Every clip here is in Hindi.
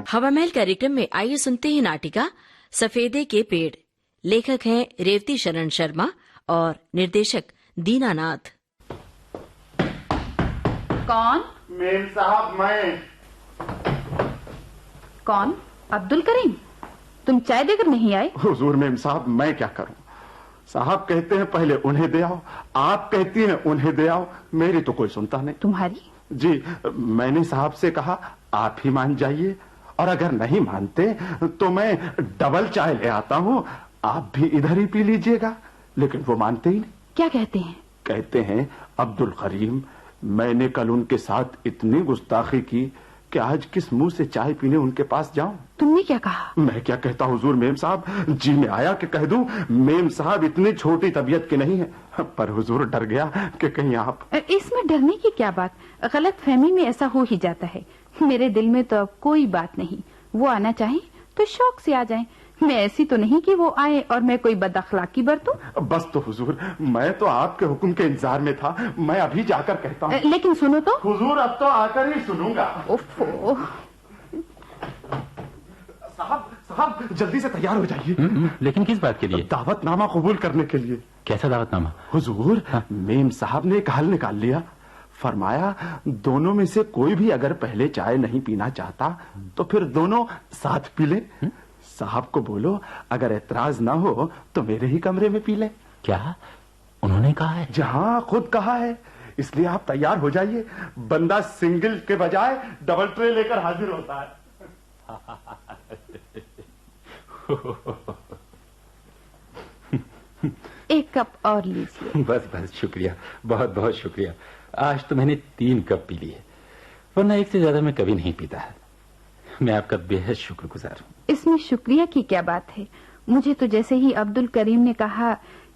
हवा महल कार्यक्रम में आइए सुनते हैं नाटिका सफेदे के पेड़। लेखक हैं रेवती शरण शर्मा और निर्देशक दीनानाथ। कौन? मेम साहब, मैं। कौन? अब्दुल करीम। तुम चाय देकर नहीं आए? हुजूर मेम साहब, मैं क्या करूं? साहब कहते हैं पहले उन्हें दे आओ, आप कहती हैं उन्हें दे आओ, मेरी तो कोई सुनता नहीं। तुम्हारी? जी, मैंने साहब से कहा आप ही मान जाइए, और अगर नहीं मानते तो मैं डबल चाय ले आता हूँ, आप भी इधर ही पी लीजिएगा। लेकिन वो मानते ही नहीं। क्या कहते हैं? कहते हैं अब्दुल करीम, मैंने कल उनके साथ इतनी गुस्ताखी की कि आज किस मुंह से चाय पीने उनके पास जाऊं। तुमने क्या कहा? मैं क्या कहता हुजूर मेम साहब, जी में आया कि कह दूं मेम साहब इतनी छोटी तबीयत के नहीं है, पर हुजूर डर गया कि कहीं आप। इसमें डरने की क्या बात? गलत फहमी में ऐसा हो ही जाता है। मेरे दिल में तो अब कोई बात नहीं। वो आना चाहे तो शौक से आ जाएं। मैं ऐसी तो नहीं कि वो आए और मैं कोई बदअखलाकी बरतूं। बस तो हुजूर, मैं तो आपके हुक्म के इंतजार में था, मैं अभी जाकर कहता हूँ। लेकिन सुनो तो। हुजूर, अब तो आकर ही सुनूंगा। ओफो। साहब जल्दी से तैयार हो जाइए। लेकिन किस बात के लिए? दावतनामा कबूल करने के लिए। कैसा दावतनामा? हुजूर, मेम साहब ने एक हल निकाल लिया। फरमाया दोनों में से कोई भी अगर पहले चाय नहीं पीना चाहता तो फिर दोनों साथ पी ले। साहब को बोलो अगर एतराज ना हो तो मेरे ही कमरे में पी ले। क्या उन्होंने कहा है? जहां खुद कहा है, इसलिए आप तैयार हो जाइए। बंदा सिंगल के बजाय डबल ट्रे लेकर हाजिर होता है। एक कप और लीजिए। बस बस, शुक्रिया, बहुत बहुत शुक्रिया। आज तो मैंने 3 कप पी लिए, वरना एक से ज्यादा मैं कभी नहीं पीता है। मैं आपका बेहद शुक्रगुजार हूँ। इसमें शुक्रिया की क्या बात है? मुझे तो जैसे ही अब्दुल करीम ने कहा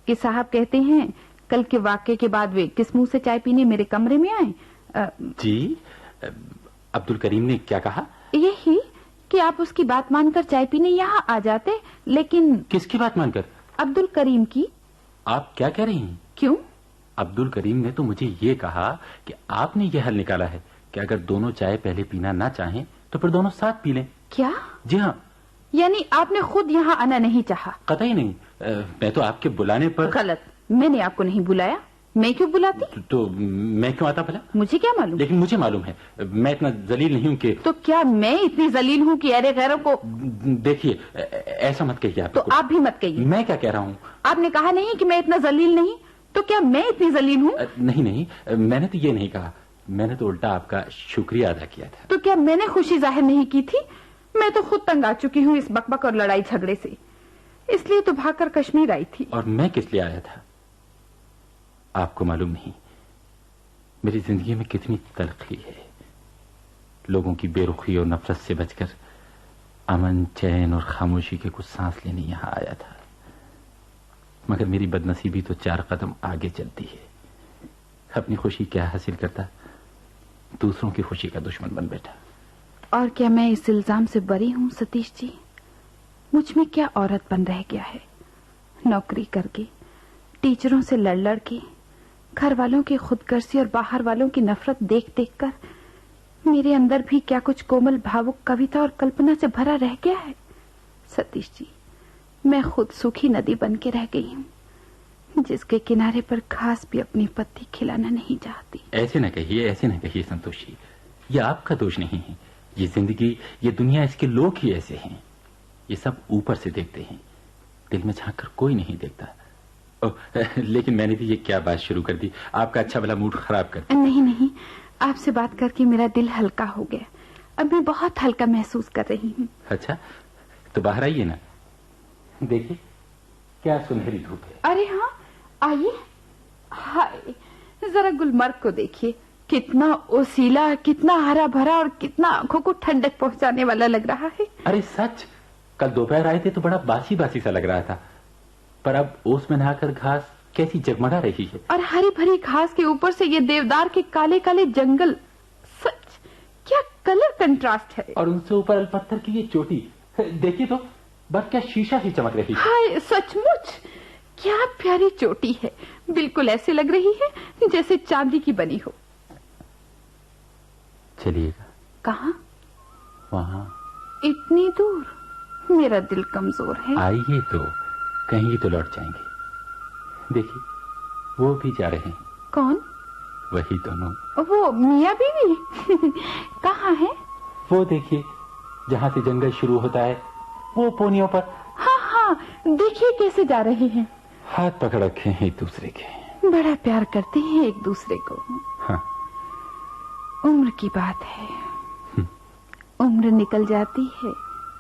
कि साहब कहते हैं कल के वाक़ये के बाद वे किस मुंह से चाय पीने मेरे कमरे में आए। जी, अब्दुल करीम ने क्या कहा? यही कि आप उसकी बात मानकर चाय पीने यहाँ आ जाते। लेकिन किसकी बात मानकर? अब्दुल करीम की। आप क्या कह रही हैं? क्यों? अब्दुल करीम ने तो मुझे ये कहा कि आपने यह हल निकाला है कि अगर दोनों चाय पहले पीना ना चाहें तो फिर दोनों साथ पी लें। क्या? जी हाँ। यानी आपने खुद यहाँ आना नहीं चाहा? कतई नहीं। मैं तो आपके बुलाने पर। गलत, मैंने आपको नहीं बुलाया। मैं क्यों बुलाती? तो मैं क्यों आता भला? मुझे क्या मालूम? लेकिन मुझे मालूम है, मैं इतना जलील नहीं हूँ कि। तो क्या मैं इतनी जलील हूँ कि अरे गैरों को? देखिए, ऐसा मत कहिए आप। तो आप भी मत कहिए। मैं क्या कह रहा हूँ? आपने कहा नहीं कि मैं इतना जलील नहीं, तो क्या मैं इतनी जलील हूँ? नहीं नहीं, मैंने तो ये नहीं कहा। मैंने तो उल्टा आपका शुक्रिया अदा किया था। तो क्या मैंने खुशी जाहिर नहीं की थी? मैं तो खुद तंग आ चुकी हूँ इस बकबक और लड़ाई झगड़े से, इसलिए तो भागकर कश्मीर आई थी। और मैं किस लिए आया था आपको मालूम नहीं? मेरी जिंदगी में कितनी तलखी है। लोगों की बेरुखी और नफरत से बचकर अमन, चैन और खामोशी के कुछ सांस लेने यहां आया था। मगर मेरी बदनसीबी तो 4 कदम आगे चलती है। अपनी खुशी क्या हासिल करता, दूसरों की खुशी का दुश्मन बन बैठा। और क्या मैं इस इल्जाम से बरी हूँ सतीश जी? मुझ में क्या औरतपन रह गया है? नौकरी करके, टीचरों से लड़ लड़ के, घर वालों की खुदगर्जी और बाहर वालों की नफरत देख देख कर मेरे अंदर भी क्या कुछ कोमल, भावुक कविता और कल्पना से भरा रह गया है? सतीश जी, मैं खुद सूखी नदी बन के रह गई हूँ, जिसके किनारे पर घास भी अपनी पत्ती खिलाना नहीं चाहती। ऐसे न कहिए, ऐसे न कहिए संतोषी। ये आपका दोष नहीं है। ये जिंदगी, ये दुनिया, इसके लोग ही ऐसे हैं। ये सब ऊपर से देखते हैं, दिल में झांक कर कोई नहीं देखता। लेकिन मैंने भी ये क्या बात शुरू कर दी, आपका अच्छा भला मूड खराब कर। नहीं नहीं, आपसे बात करके मेरा दिल हल्का हो गया। अब मैं बहुत हल्का महसूस कर रही हूँ। अच्छा, तो बाहर आइए ना, देखिए क्या सुनहरी धूप है। अरे हाँ, आइए। हाय, जरा गुलमर्ग को देखिए, कितना ओसीला, कितना हरा भरा और कितना आंखों को ठंडक पहुंचाने वाला लग रहा है। अरे सच, कल दोपहर आए थे तो बड़ा बासी बासी सा लग रहा था, पर अब ओस में नहाकर घास कैसी जगमगा रही है। और हरी भरी घास के ऊपर से ये देवदार के काले काले जंगल, सच क्या कलर कंट्रास्ट है। और उनसे ऊपर अलपत्थर की ये चोटी, देखिए तो बस क्या शीशा सी चमक रही है। हाय, सचमुच क्या प्यारी चोटी है। बिल्कुल ऐसे लग रही है जैसे चांदी की बनी हो। चलिएगा। कहाँ? वहाँ इतनी दूर? मेरा दिल कमजोर है। आइए तो, कहीं तो लौट जाएंगे। देखिए, वो भी जा रहे हैं। कौन? वही दोनों। वो मियाँ बीवी? कहाँ है? वो देखिए, जहाँ से जंगल शुरू होता है, वो पोनियों पर। हाँ हाँ, देखिए कैसे जा रहे हैं। हाथ पकड़ रखे हैं एक दूसरे के। बड़ा प्यार करते हैं एक दूसरे को। हाँ। उम्र की बात है, उम्र निकल जाती है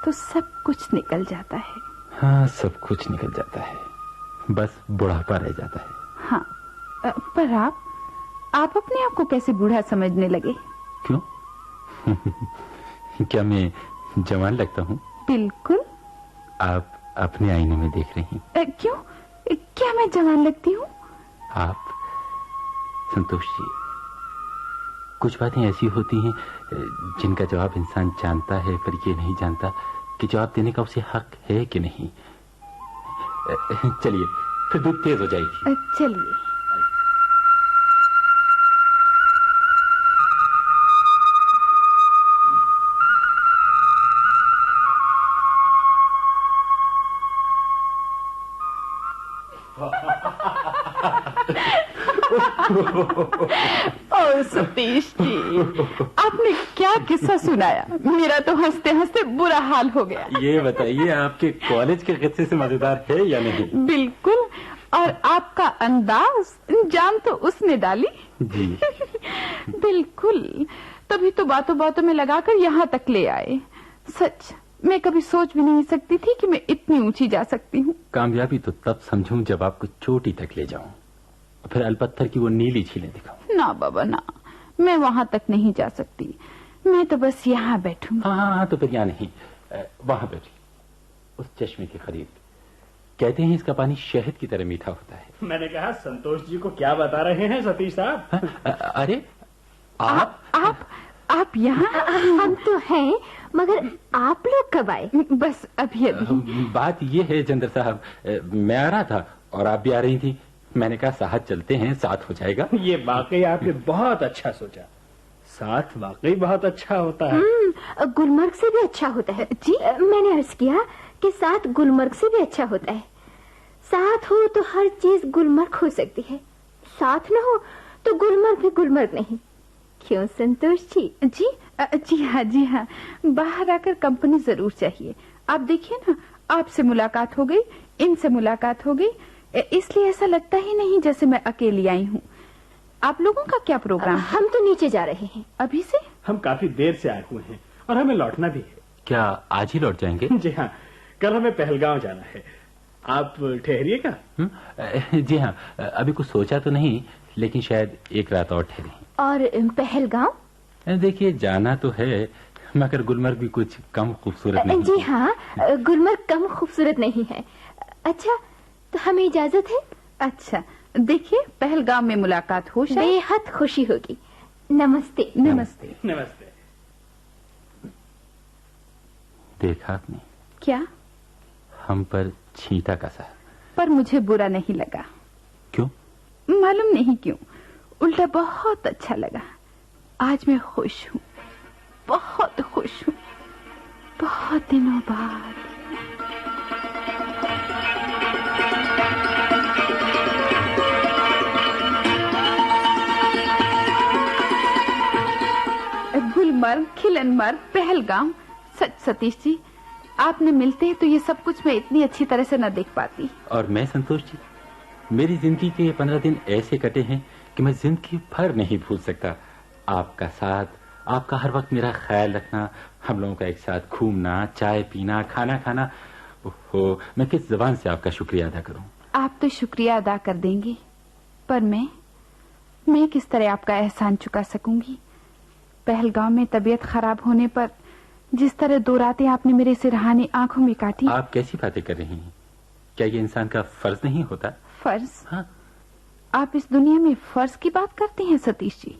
तो सब कुछ निकल जाता है। हाँ, सब कुछ निकल जाता है, बस बुढ़ापा रह जाता है। हाँ, पर आप अपने आप को कैसे बूढ़ा समझने लगे? क्यों? क्या मैं जवान लगता हूँ? बिल्कुल। आप अपने आईने में देख रही हैं। क्यों? क्या मैं जवान लगती हूँ? आप, संतोष जी, कुछ बातें ऐसी होती हैं जिनका जवाब इंसान जानता है, पर ये नहीं जानता कि जवाब देने का उसे हक है कि नहीं। चलिए, फिर धूप तेज हो जाएगी। चलिए। ओ सतीश जी, आपने क्या किस्सा सुनाया? मेरा तो हंसते हंसते बुरा हाल हो गया। ये बताइए, आपके कॉलेज के किस्से से मजेदार है या नहीं? बिल्कुल, और आपका अंदाज, जान तो उसने डाली। जी। बिल्कुल, तभी तो बातों बातों में लगाकर यहाँ तक ले आए। सच, मैं कभी सोच भी नहीं सकती थी कि मैं इतनी ऊंची जा सकती हूँ। कामयाबी तो तब समझूं जब आपको चोटी तक ले जाऊं, फिर अलपत्थर की वो नीली झीलें दिखाऊं। ना बाबा ना, मैं वहाँ तक नहीं जा सकती। मैं तो बस यहाँ बैठूं। हाँ, तो फिर यहाँ नहीं, वहां बैठी, उस चश्मे के करीब। कहते हैं इसका पानी शहद की तरह मीठा होता है। मैंने कहा, संतोष जी को क्या बता रहे हैं सतीश साहब? अरे आप यहाँ? हम तो हैं, मगर आप लोग कब आए? बस अभी अभी। बात ये है चंद्र साहब, मैं आ रहा था और आप भी आ रही थी। मैंने कहा साथ चलते हैं, साथ हो जाएगा। ये वाकई आपने बहुत अच्छा सोचा। साथ वाकई बहुत अच्छा होता है। गुलमर्ग से भी अच्छा होता है। जी, मैंने अर्ज किया कि साथ गुलमर्ग से भी अच्छा होता है। साथ हो तो हर चीज गुलमर्ग हो सकती है, साथ न हो तो गुलमर्ग भी गुलमर्ग नहीं। क्यों संतोष जी? जी हाँ, बाहर आकर कंपनी जरूर चाहिए। आप देखिए ना, आपसे मुलाकात हो गई, इनसे मुलाकात हो गई, इसलिए ऐसा लगता ही नहीं जैसे मैं अकेली आई हूँ। आप लोगों का क्या प्रोग्राम? हम तो नीचे जा रहे हैं अभी से। हम काफी देर से आए हुए हैं और हमें लौटना भी है। क्या आज ही लौट जाएंगे? जी हाँ, कल हमें पहलगांव जाना है। आप ठहरिएगा? जी हाँ, अभी कुछ सोचा तो नहीं, लेकिन शायद एक रात और ठहरे। और पहलगांव? देखिए, जाना तो है, मगर गुलमर्ग भी कुछ कम खूबसूरत नहीं। जी हाँ, गुलमर्ग कम खूबसूरत नहीं है। अच्छा, तो हमें इजाजत है? अच्छा, देखिए, पहलगाम में मुलाकात हो, बेहद खुशी होगी। नमस्ते। नमस्ते। नमस्ते। देखा आपने? क्या? हम पर छींटा कसा। पर मुझे बुरा नहीं लगा। क्यों? मालूम नहीं क्यों, उल्टा बहुत अच्छा लगा। आज मैं खुश हूँ, बहुत खुश हूँ, बहुत दिनों बाद। गुलमर्ग, खिलनमर्ग, पहलगाम। सच सतीश जी, आपने मिलते तो ये सब कुछ मैं इतनी अच्छी तरह से न देख पाती। और मैं संतोष जी, मेरी जिंदगी के ये 15 दिन ऐसे कटे हैं कि मैं जिंदगी भर नहीं भूल सकता। आपका साथ, आपका हर वक्त मेरा ख्याल रखना, हम लोगों का एक साथ घूमना, चाय पीना, खाना खाना। ओहो, मैं किस जबान से आपका शुक्रिया अदा करूं? आप तो शुक्रिया अदा कर देंगे, पर मैं किस तरह आपका एहसान चुका सकूंगी? पहलगांव में तबीयत खराब होने पर जिस तरह 2 रातें आपने मेरे सिरहाने आंखों में काटी। आप कैसी बातें कर रही हैं? क्या ये इंसान का फर्ज नहीं होता? फर्ज? हाँ। आप इस दुनिया में फर्ज की बात करते हैं सतीश जी।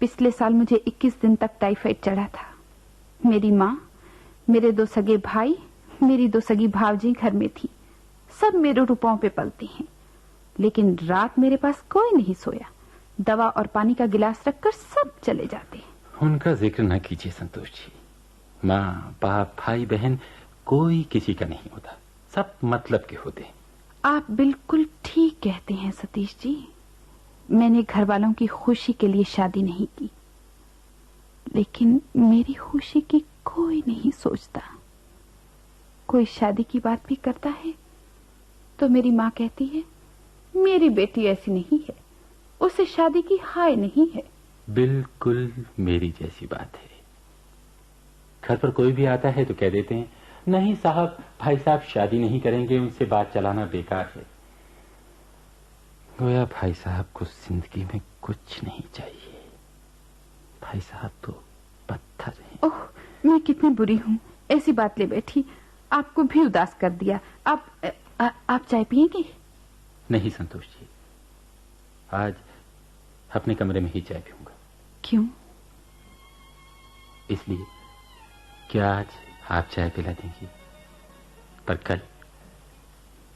पिछले साल मुझे 21 दिन तक टाइफाइड चढ़ा था। मेरी माँ, मेरे 2 सगे भाई, मेरी 2 सगी भावजी घर में थी। सब मेरे रुपयों पे पलते हैं, लेकिन रात मेरे पास कोई नहीं सोया। दवा और पानी का गिलास रखकर सब चले जाते। उनका जिक्र न कीजिए संतोष जी, माँ बाप भाई बहन कोई किसी का नहीं होता, सब मतलब के होते हैं। आप बिल्कुल ठीक कहते हैं सतीश जी। मैंने घर वालों की खुशी के लिए शादी नहीं की, लेकिन मेरी खुशी की कोई नहीं सोचता। कोई शादी की बात भी करता है तो मेरी माँ कहती है मेरी बेटी ऐसी नहीं है, उसे शादी की हाय नहीं है। बिल्कुल मेरी जैसी बात है। घर पर कोई भी आता है तो कह देते हैं नहीं साहब, भाई साहब शादी नहीं करेंगे, उनसे बात चलाना बेकार है। गोया भाई साहब को जिंदगी में कुछ नहीं चाहिए। भाई साहब तो पत्थर हैं। ओह, मैं कितनी बुरी हूँ, ऐसी बात ले बैठी, आपको भी उदास कर दिया। आप चाय पिएंगे? नहीं संतोष जी, आज अपने कमरे में ही चाय पीऊंगा। क्यों? इसलिए कि आज आप चाय पिला देंगी, पर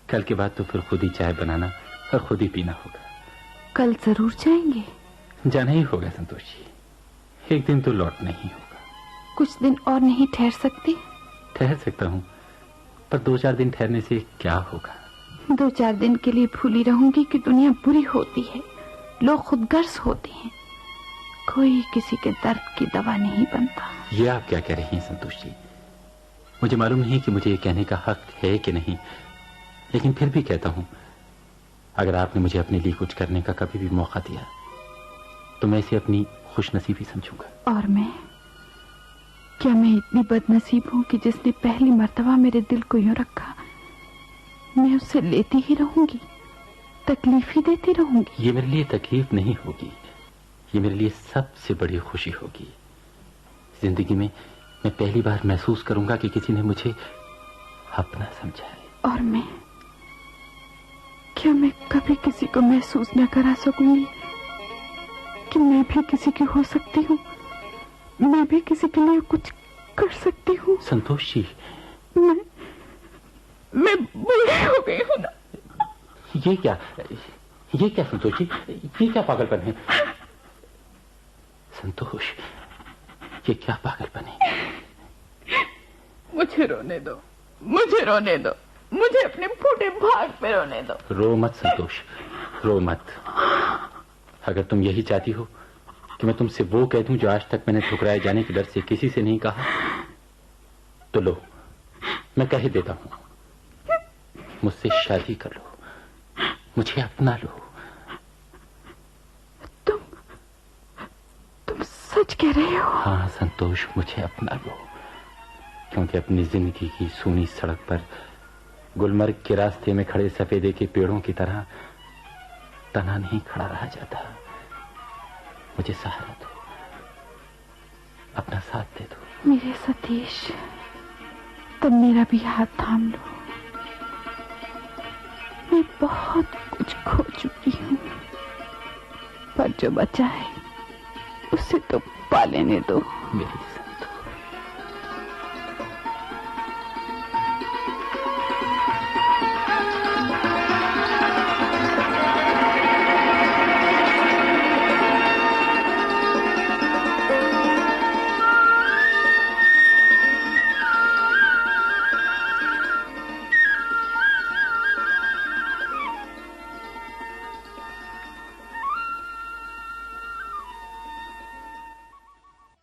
कल के बाद तो फिर खुद ही चाय बनाना और खुद ही पीना होगा। कल जरूर जाएंगे? जाना ही होगा संतोष जी, एक दिन तो लौटना ही होगा। कुछ दिन और नहीं ठहर सकते? ठहर सकता हूँ, पर 2-4 दिन ठहरने से क्या होगा? 2-4 दिन के लिए भूली रहूंगी कि दुनिया बुरी होती है, लोग खुदगर्ज होते हैं, कोई किसी के दर्द की दवा नहीं बनता। ये आप क्या कह रही हैं संतोष जी? मुझे मालूम नहीं कि मुझे ये कहने का हक है कि नहीं, लेकिन फिर भी कहता हूँ, अगर आपने मुझे अपने लिए कुछ करने का कभी भी मौका दिया तो मैं इसे अपनी खुशनसीबी समझूंगा। और मैं क्या मैं इतनी बदनसीब हूँ कि जिसने पहली मर्तबा मेरे दिल को यूं रखा, मैं उससे लेती ही रहूंगी, तकलीफ ही देती रहूंगी? ये मेरे लिए तकलीफ नहीं होगी, ये मेरे लिए सबसे बड़ी खुशी होगी। जिंदगी में मैं पहली बार महसूस करूंगा कि किसी ने मुझे अपना समझा है। और मैं क्या मैं कभी किसी को महसूस न करा सकूंगी कि मैं भी किसी की हो सकती हूँ, मैं भी किसी के लिए कुछ कर सकती हूँ? संतोष जी, मैं बुरी हो गई हूँ ना। ये क्या संतोष जी, ये क्या पागलपन है? संतोष, ये क्या पागलपन है? मुझे रोने दो, मुझे रोने दो, मुझे अपने फूटे भाग पे रोने दो। रो मत संतोष, रो मत। अगर तुम यही चाहती हो कि मैं तुमसे वो कह दूं जो आज तक मैंने ठुकराए जाने के डर से किसी से नहीं कहा, तो लो, मैं कह ही देता हूं, मुझसे शादी कर लो, मुझे अपना लो। तुम सच कह रहे हो? हाँ संतोष, मुझे अपना लो, क्योंकि अपनी जिंदगी की सूनी सड़क पर गुलमर्ग के रास्ते में खड़े सफेदे के पेड़ों की तरह तना नहीं खड़ा रहा जाता। मुझे सहारा दो, अपना साथ दे दो। मेरे सतीश, तुम मेरा भी हाथ थाम लो। मैं बहुत कुछ खो चुकी हूँ, पर जो बचा है उसे तो पा लेने दो। मेरी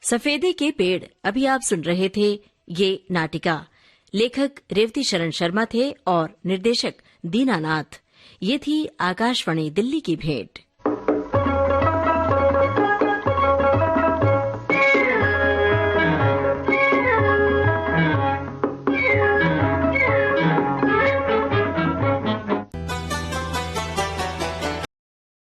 सफेदे के पेड़। अभी आप सुन रहे थे ये नाटिका। लेखक रेवती शरण शर्मा थे और निर्देशक दीनानाथ। ये थी आकाशवाणी दिल्ली की भेंट।